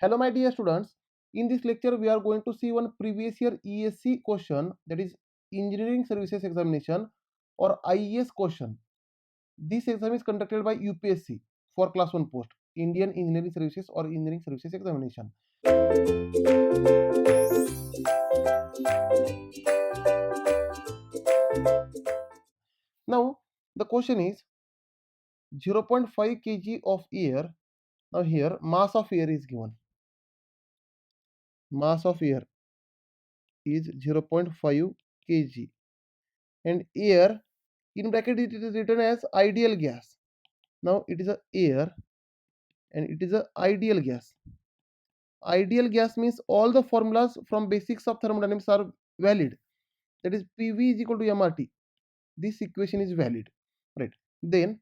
Hello my dear students, in this lecture we are going to see one previous year ESC question, that is Engineering Services Examination or IES question. This exam is conducted by UPSC for class 1 post, Indian Engineering Services or Engineering Services Examination. Now the question is 0.5 kg of air. Now here mass of air is given. Mass of air is 0.5 kg and air in bracket it is written as ideal gas. Now it is a air and it is a ideal gas. Ideal gas means all the formulas from basics of thermodynamics are valid. That is PV is equal to MRT. This equation is valid, right? Then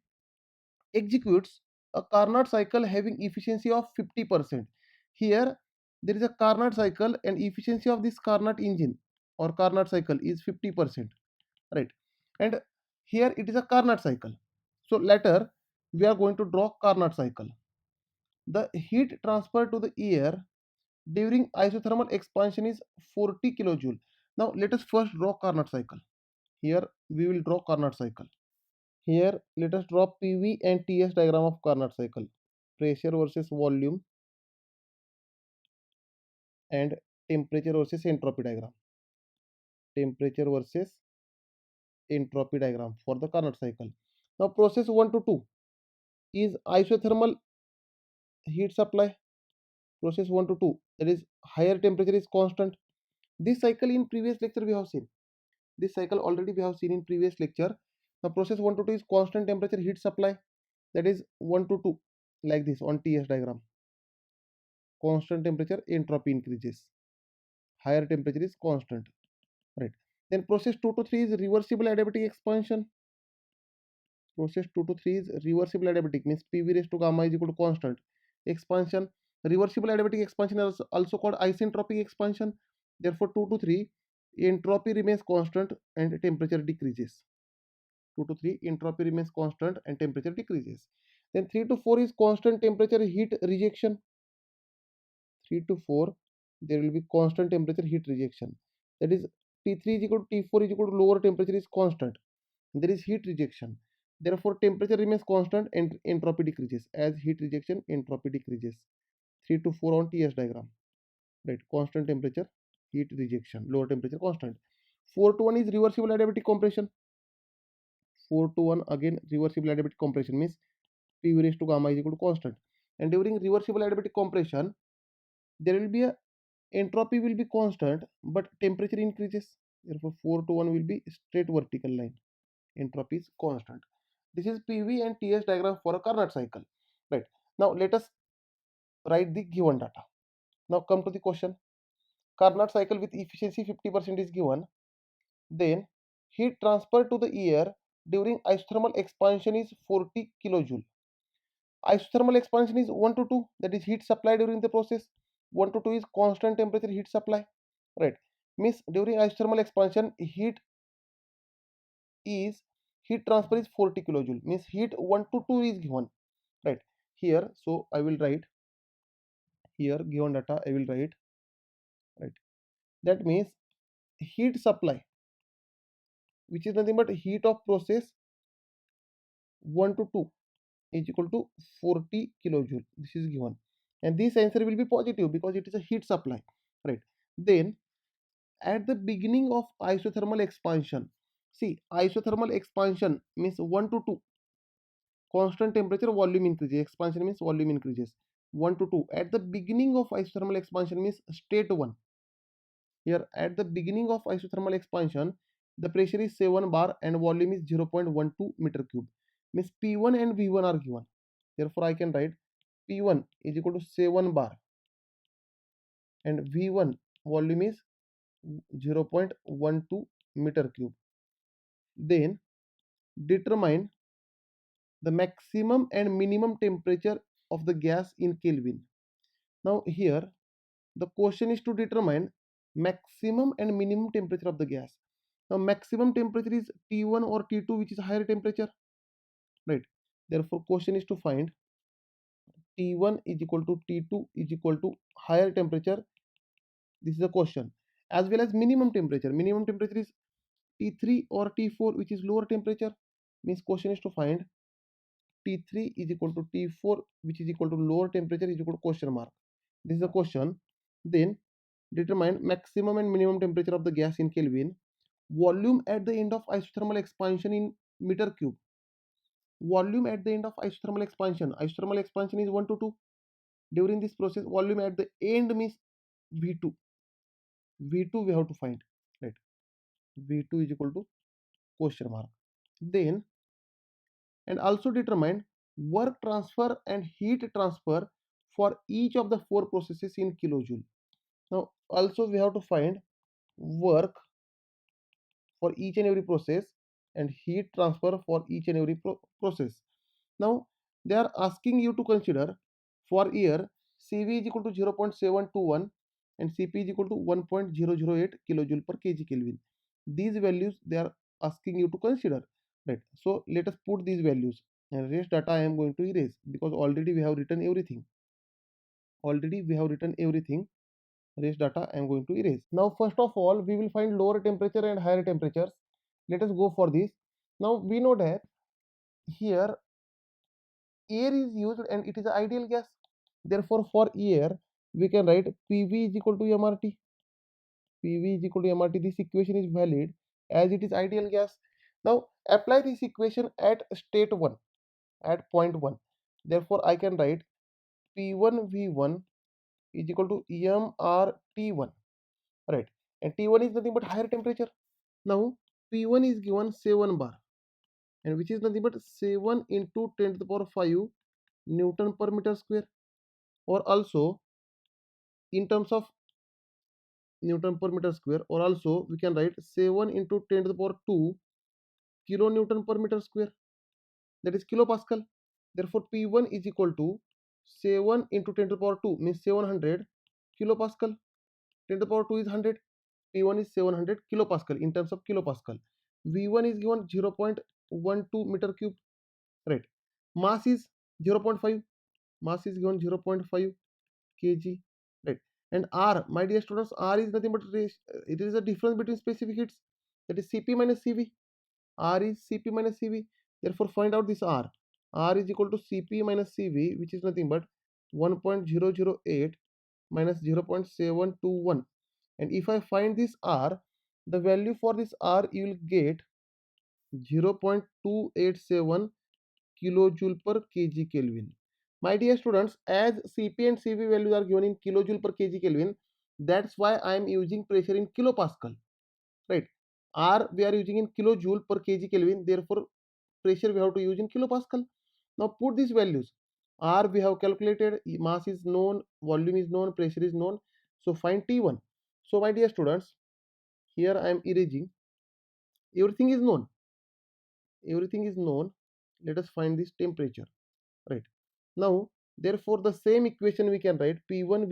executes a Carnot cycle having efficiency of 50%. Here there is a Carnot cycle and efficiency of this Carnot engine or Carnot cycle is 50%, right? And here it is a Carnot cycle. So later we are going to draw Carnot cycle. The heat transfer to the air during isothermal expansion is 40 kilojoule. Now let us first draw Carnot cycle. Here we will draw Carnot cycle. Here let us draw PV and TS diagram of Carnot cycle. Pressure versus volume and temperature versus entropy diagram. Temperature versus entropy diagram for the Carnot cycle. Now process 1 to 2 is isothermal heat supply. Process 1 to 2, that is higher temperature is constant. This cycle in previous lecture we have seen. This cycle already we have seen in previous lecture. Now process 1 to 2 is constant temperature heat supply, that is 1 to 2 like this on TS diagram. Constant temperature entropy increases, higher temperature is constant, right? Then process 2 to 3 is reversible adiabatic expansion. Process 2 to 3 is reversible adiabatic, means PV raised to gamma is equal to constant. Expansion, reversible adiabatic expansion is also called isentropic expansion. Therefore 2 to 3 entropy remains constant and temperature decreases. 2 to 3 entropy remains constant and temperature decreases. Then 3 to 4 is constant temperature heat rejection. 3 to 4 there will be constant temperature heat rejection, that is T3 is equal to T4 is equal to lower temperature is constant, there is heat rejection, therefore temperature remains constant and entropy decreases. As heat rejection entropy decreases. 3 to 4 on TS diagram, right? Constant temperature heat rejection, lower temperature constant. 4 to 1 is reversible adiabatic compression. 4 to 1 again reversible adiabatic compression, means PV raised to gamma is equal to constant, and during reversible adiabatic compression there will be a entropy will be constant but temperature increases. Therefore 4 to 1 will be straight vertical line, entropy is constant. This is PV and TS diagram for a Carnot cycle, right? Now let us write the given data. Now come to the question. Carnot cycle with efficiency 50% is given. Then heat transfer to the air during isothermal expansion is 40 kilojoule. Isothermal expansion is 1 to 2, that is heat supply during the process. 1 to 2 is constant temperature heat supply, right? Means during isothermal expansion heat is heat transfer is 40 kilojoule, means heat 1 to 2 is given, right? Here so I will write here given data I will write, right? That means heat supply, which is nothing but heat of process 1 to 2 is equal to 40 kilojoule. This is given and this answer will be positive because it is a heat supply, right? Then at the beginning of isothermal expansion, see isothermal expansion means 1 to 2 constant temperature volume increases, expansion means volume increases. 1 to 2 at the beginning of isothermal expansion means state 1. Here at the beginning of isothermal expansion the pressure is 7 bar and volume is 0.12 meter cube, means P1 and V1 are given. Therefore I can write P1 is equal to 7 bar and V1 volume is 0.12 meter cube. Then determine the maximum and minimum temperature of the gas in Kelvin. Now here the question is to determine maximum and minimum temperature of the gas. Now maximum temperature is T1 or T2, which is higher temperature, right? Therefore question is to find T1 is equal to T2 is equal to higher temperature. This is a question. As well as minimum temperature. Minimum temperature is T3 or T4, which is lower temperature. Means question is to find T3 is equal to T4, which is equal to lower temperature is equal to question mark. This is a question. Then determine maximum and minimum temperature of the gas in Kelvin. Volume at the end of isothermal expansion in meter cube. Volume at the end of isothermal expansion. Isothermal expansion is 1 to 2. During this process, volume at the end means V2. V2 we have to find. Right. V2 is equal to question mark. Then and also determine work transfer and heat transfer for each of the four processes in kilojoule. Now also we have to find work for each and every process and heat transfer for each and every process. Now they are asking you to consider for air Cv is equal to 0.721 and Cp is equal to 1.008 kilojoule per kg Kelvin. These values they are asking you to consider, right? So let us put these values, and rest data I am going to erase because already we have written everything. Rest data I am going to erase. Now first of all we will find lower temperature and higher temperatures. Let us go for this. Now we know that here air is used and it is an ideal gas. Therefore for air we can write PV is equal to MRT. PV is equal to MRT. This equation is valid as it is ideal gas. Now apply this equation at state 1 at point 1. Therefore I can write P1 V1 is equal to MRT1, right? And T1 is nothing but higher temperature. Now P1 is given 7 bar, and which is nothing but 7 into 10 to the power 5 Newton per meter square, or also in terms of Newton per meter square, or also we can write 7 into 10 to the power 2 kilonewton per meter square, that is kilopascal. Therefore P1 is equal to 7 into 10 to the power 2 means 700 kilopascal. 10 to the power 2 is 100. P1 is 700 kilopascal in terms of kilopascal. V1 is given 0.12 meter cube, right? Mass is 0.5. Mass is given 0.5 kg, right? And R, my dear students, R is nothing but it is a difference between specific heats, that is Cp minus Cv. R is Cp minus Cv. Therefore find out this R. R is equal to Cp minus Cv, which is nothing but 1.008 minus 0.721. And if I find this R, the value for this R you will get 0.287 kilojoule per kg Kelvin. My dear students, as Cp and Cv values are given in kilojoule per kg Kelvin, that's why I am using pressure in kilopascal, right? R we are using in kilojoule per kg Kelvin, therefore pressure we have to use in kilopascal. Now put these values. R we have calculated, mass is known, volume is known, pressure is known. So find T1. So my dear students, here I am erasing. Everything is known. Everything is known. Let us find this temperature, right? Now, therefore, the same equation we can write P1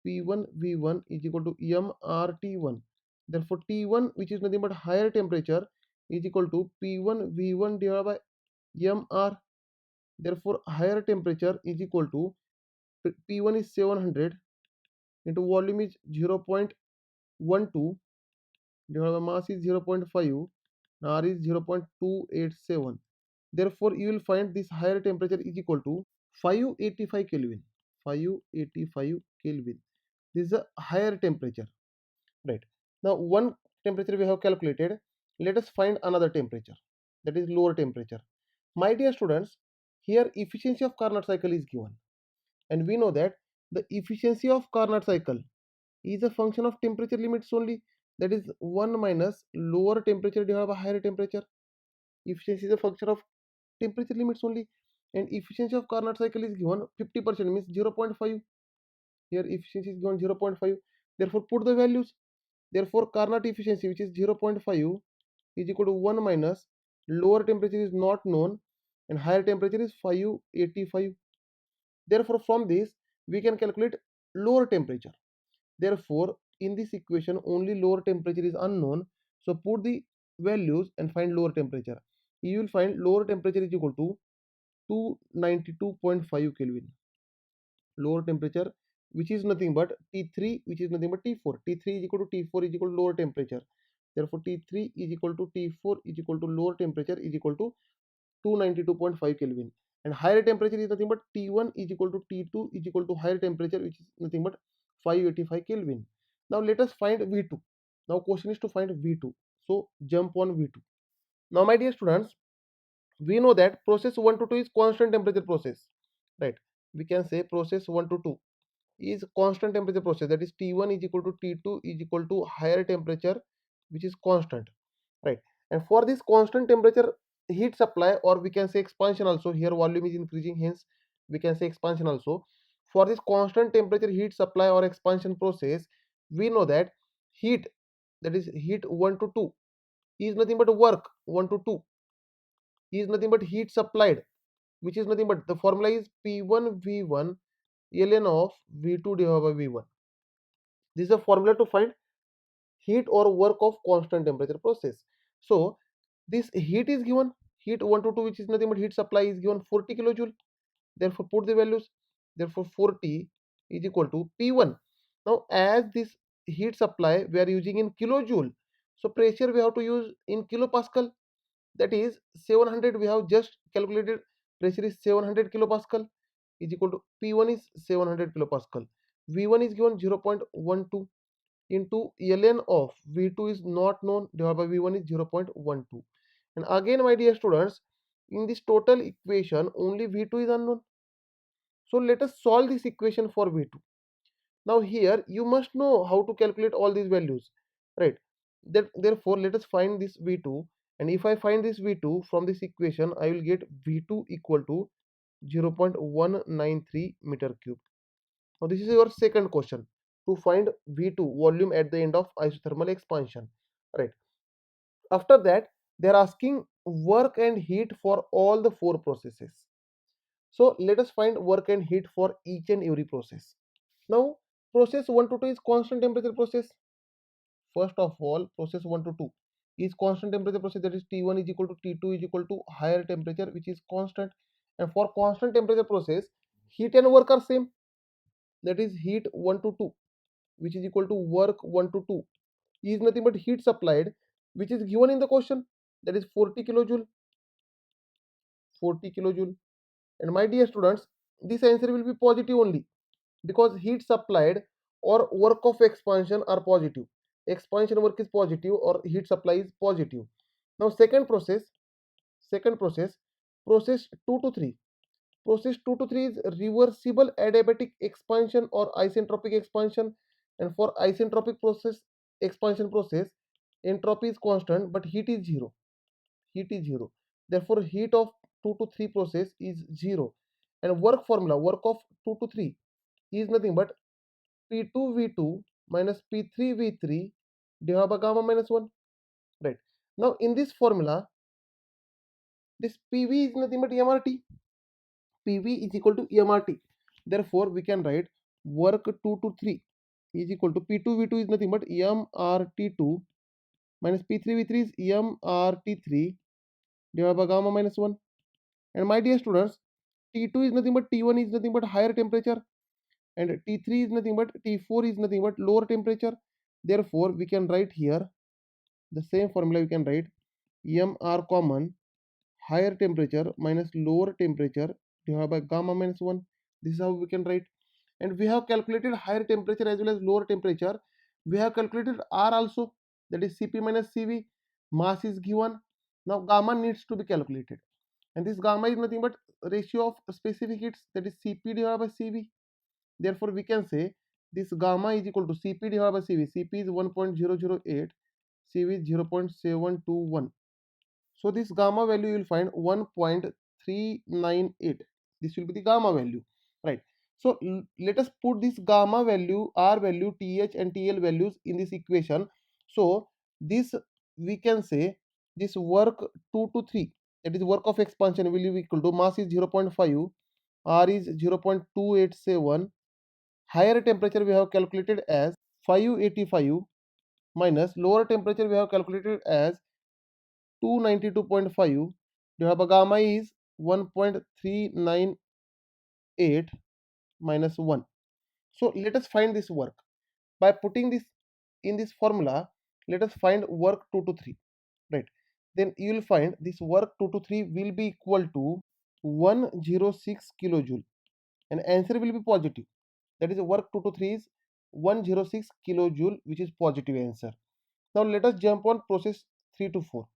V1 is equal to MRT1. Therefore, T1, which is nothing but higher temperature, is equal to P1 V1 divided by MR. Therefore, higher temperature is equal to P1 is 700 into volume is 0.12 divided by mass is 0.5, R is 0.287. Therefore, you will find this higher temperature is equal to 585 Kelvin. 585 Kelvin. This is a higher temperature, right? Now, one temperature we have calculated. Let us find another temperature, that is lower temperature. My dear students, here efficiency of Carnot cycle is given, and we know that the efficiency of Carnot cycle is a function of temperature limits only. That is 1 minus lower temperature divided by higher temperature. Efficiency is a function of temperature limits only, and efficiency of Carnot cycle is given 50%, means 0.5. Here efficiency is given 0.5. Therefore put the values. Therefore Carnot efficiency, which is 0.5, is equal to 1 minus lower temperature is not known and higher temperature is 585. Therefore from this we can calculate lower temperature. Therefore in this equation only lower temperature is unknown, so put the values and find lower temperature. You will find lower temperature is equal to 292.5 Kelvin. Lower temperature, which is nothing but T3, which is nothing but T4. T3 is equal to T4 is equal to lower temperature. Therefore, T3 is equal to T4 is equal to lower temperature is equal to 292.5 Kelvin. And higher temperature is nothing but T1 is equal to T2 is equal to higher temperature, which is nothing but 585 Kelvin. Now let us find V2. Now question is to find V2. So jump on V2. Now my dear students, we know that process 1 to 2 is constant temperature process, right? We can say process 1 to 2 is constant temperature process, that is T1 is equal to T2 is equal to higher temperature, which is constant, right? And for this constant temperature heat supply, or we can say expansion also, here volume is increasing, hence we can say expansion also. For this constant temperature heat supply or expansion process, we know that heat, that is heat 1 to 2 is nothing but work 1 to 2 is nothing but heat supplied, which is nothing but the formula is P1 V1 ln of V2 divided by V1. This is a formula to find heat or work of constant temperature process. So this heat is given, heat 1 to 2, which is nothing but heat supply, is given 40 kilojoule. Therefore put the values. Therefore 40 is equal to P1. Now as this heat supply we are using in kilojoule, so pressure we have to use in kilopascal, that is 700. We have just calculated pressure is 700 kilopascal is equal to P1 is 700 kilopascal. V1 is given 0.12 into ln of V2 is not known divided by V1 is 0.12. And again my dear students, in this total equation only V2 is unknown. So let us solve this equation for V2. Now here you must know how to calculate all these values, right? Therefore let us find this V2, and if I find this V2 from this equation, I will get V2 equal to 0.193 meter cube. Now this is your second question, to find V2 volume at the end of isothermal expansion, right? After that they are asking work and heat for all the four processes. So let us find work and heat for each and every process. Now process 1 to 2 is constant temperature process. First of all, process 1 to 2 is constant temperature process, that is T1 is equal to T2 is equal to higher temperature, which is constant. And for constant temperature process, heat and work are same, that is heat 1 to 2, which is equal to work 1 to 2 is nothing but heat supplied, which is given in the question, that is 40 kilojoule. 40 kilojoule. And my dear students, this answer will be positive only, because heat supplied or work of expansion are positive. Expansion work is positive or heat supply is positive. Now second process, process 2 to 3. Process 2 to 3 is reversible adiabatic expansion or isentropic expansion. And for isentropic process, expansion process, entropy is constant but heat is zero. Heat is zero. Therefore heat of 2 to 3 process is zero. And work formula, work of 2 to 3 is nothing but P2 V2 minus P3 V3 divided by gamma minus 1, right? Now in this formula, this PV is nothing but MRT. PV is equal to MRT. Therefore we can write work 2 to 3 is equal to P2 V2 is nothing but MRT2 minus P3 V3 is MRT3 divided by gamma minus 1. And my dear students, T2 is nothing but T1 is nothing but higher temperature, and T3 is nothing but T4 is nothing but lower temperature. Therefore we can write here the same formula. We can write MR common, higher temperature minus lower temperature divided by gamma minus 1. This is how we can write. And we have calculated higher temperature as well as lower temperature. We have calculated R also, that is Cp minus Cv. Mass is given. Now gamma needs to be calculated, and this gamma is nothing but ratio of specific heats, that is Cp divided by Cv. Therefore we can say this gamma is equal to Cp divided by Cv. Cp is 1.008, Cv is 0.721. So this gamma value you will find 1.398. This will be the gamma value, right? So let us put this gamma value, R value, TH and TL values in this equation. So this we can say this work 2 to 3, that is work of expansion, will be equal to mass is 0.5, R is 0.287, higher temperature we have calculated as 585 minus lower temperature we have calculated as 292.5 divided by gamma is 1.398 minus 1. So let us find this work. By putting this in this formula, let us find work 2 to 3, right? Then you will find this work 2 to 3 will be equal to 106 kilojoule, and answer will be positive. That is, work 2 to 3 is 106 kilojoule, which is positive answer. Now let us jump on process 3 to 4.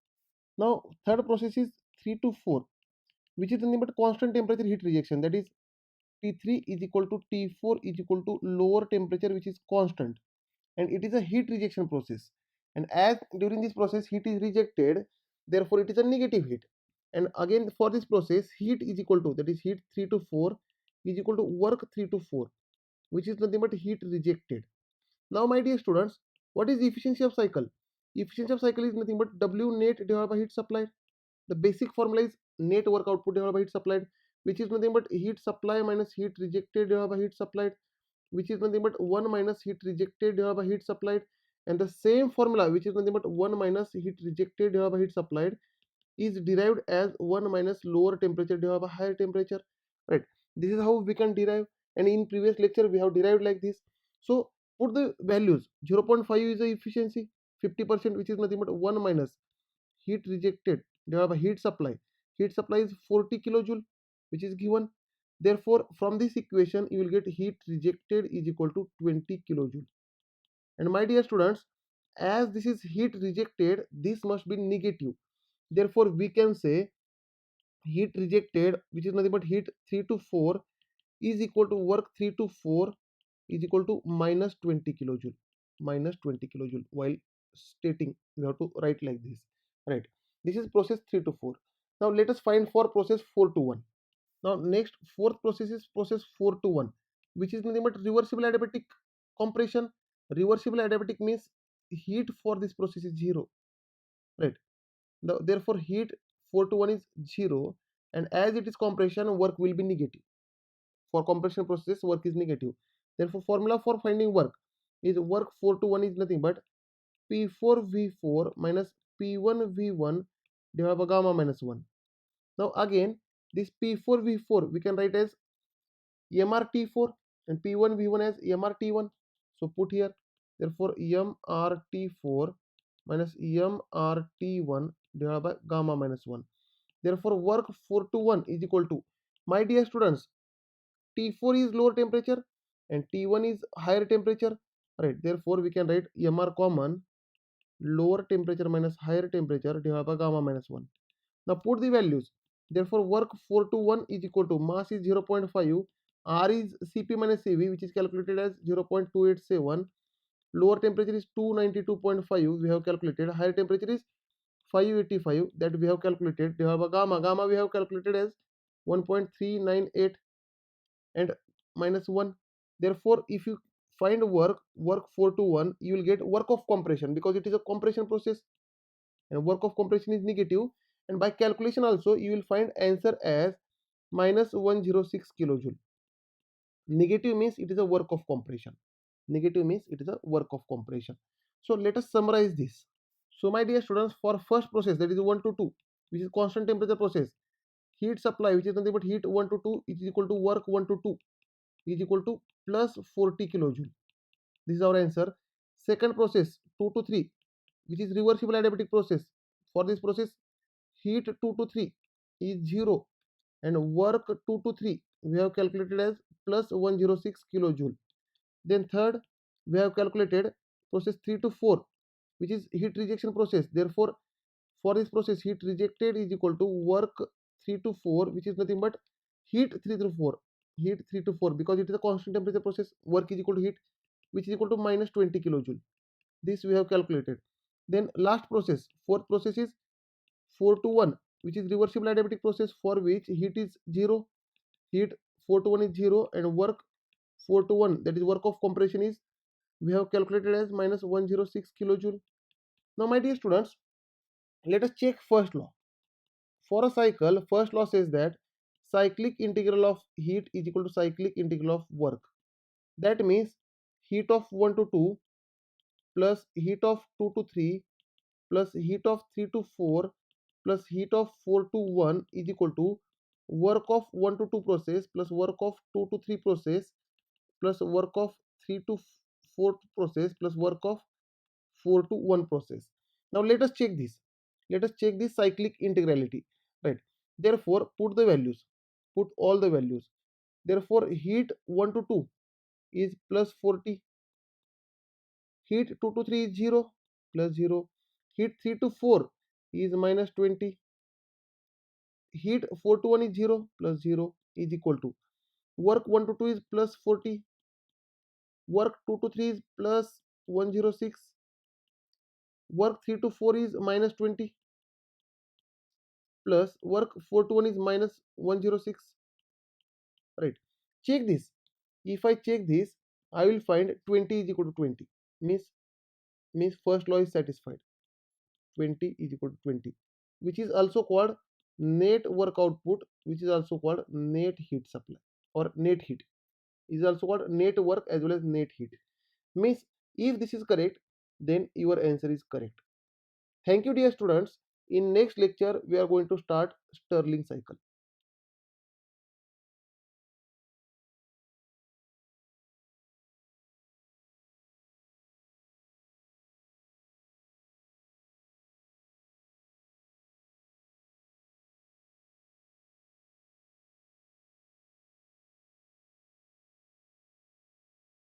Now third process is 3 to 4, which is nothing but constant temperature heat rejection. That is, T3 is equal to T4 is equal to lower temperature, which is constant, and it is a heat rejection process. And as during this process heat is rejected, therefore it is a negative heat. And again for this process heat is equal to, that is heat 3 to 4 is equal to work 3 to 4, which is nothing but heat rejected. Now my dear students, what is the efficiency of cycle? Efficiency of cycle is nothing but W net divided by heat supplied. The basic formula is net work output divided by heat supplied, which is nothing but heat supply minus heat rejected divided by heat supplied, which is nothing but 1 minus heat rejected divided by heat supplied. And the same formula, which is nothing but 1 minus heat rejected divided by heat supplied, is derived as 1 minus lower temperature divided by higher temperature, right? This is how we can derive, and in previous lecture we have derived like this. So put the values. 0.5 is the efficiency, 50%, which is nothing but 1 minus heat rejected divided by heat supply. Heat supply is 40 kilojoule, which is given. Therefore from this equation you will get heat rejected is equal to 20 kilojoule. And my dear students, as this is heat rejected, this must be negative. Therefore we can say heat rejected, which is nothing but heat 3 to 4, is equal to work 3 to 4 is equal to minus 20 kilojoule. Minus 20 kilojoule. While stating, we have to write like this, right? This is process 3 to 4. Now let us find for process 4 to 1. Now next fourth process is process 4 to 1, which is nothing but reversible adiabatic compression. Reversible adiabatic means heat for this process is 0, right? Therefore heat 4 to 1 is 0, and as it is compression, work will be negative. For compression process work is negative. Therefore formula for finding work is work 4 to 1 is nothing but P4V4 minus P1V1 divided by gamma minus 1. Now again this P4V4 we can write as MRT4 and P1V1 as MRT1. So put here, therefore MRT4 minus MRT1 divided by gamma minus 1. Therefore work 4 to 1 is equal to, my dear students, T4 is lower temperature and T1 is higher temperature, right? Therefore we can write MR common, lower temperature minus higher temperature divided by gamma minus 1. Now put the values. Therefore work 4 to 1 is equal to, mass is 0.5, R is Cp minus Cv, which is calculated as 0.287, lower temperature is 292.5, we have calculated, higher temperature is 585, that we have calculated, divided by gamma we have calculated as 1.398 and minus 1. Therefore if you find work 4 to 1, you will get work of compression, because it is a compression process and work of compression is negative, and by calculation also you will find answer as minus 106 kilojoule. Negative means it is a work of compression. Negative means it is a work of compression. So let us summarize this. So my dear students, for first process, that is 1 to 2, which is constant temperature process, heat supply, which is nothing but heat 1 to 2 is equal to work 1 to 2 is equal to plus 40 kilojoule. This is our answer. Second process 2 to 3, which is reversible adiabatic process. For this process heat 2 to 3 is 0 and work 2 to 3 we have calculated as plus 106 kilojoule. Then third we have calculated process 3 to 4, which is heat rejection process. Therefore for this process heat rejected is equal to work 3 to 4, which is nothing but heat 3 to 4, heat 3 to 4, because it is a constant temperature process. Work is equal to heat, which is equal to minus 20 kilojoule. This we have calculated. Then last process, fourth process is 4 to 1, which is reversible adiabatic process, for which heat is 0, heat 4 to 1 is 0, and work 4 to 1, that is work of compression, is we have calculated as minus 106 kilojoule. Now my dear students, let us check first law. For a cycle, first law says that cyclic integral of heat is equal to cyclic integral of work. That means heat of 1 to 2 plus heat of 2 to 3 plus heat of 3 to 4 plus heat of 4 to 1 is equal to work of 1 to 2 process plus work of 2 to 3 process plus work of 3 to 4 process plus work of 4 to 1 process. Now let us check this. Let us check this cyclic integrality, right? Therefore, put the values. Put all the values. Therefore, heat 1 to 2 is plus 40. Heat 2 to 3 is 0 plus 0. Heat 3 to 4 is minus 20. Heat 4 to 1 is 0 plus 0 is equal to work 1 to 2 is plus 40. Work 2 to 3 is plus 106. Work 3 to 4 is minus 20 plus work 4 to 1 is minus 106, right? Check this. If I check this, I will find 20 is equal to 20. Means first law is satisfied. 20 is equal to 20, which is also called net work output, which is also called net heat supply, or net heat is also called net work as well as net heat. Means if this is correct, then your answer is correct. Thank you, dear students. In next lecture, we are going to start Stirling cycle.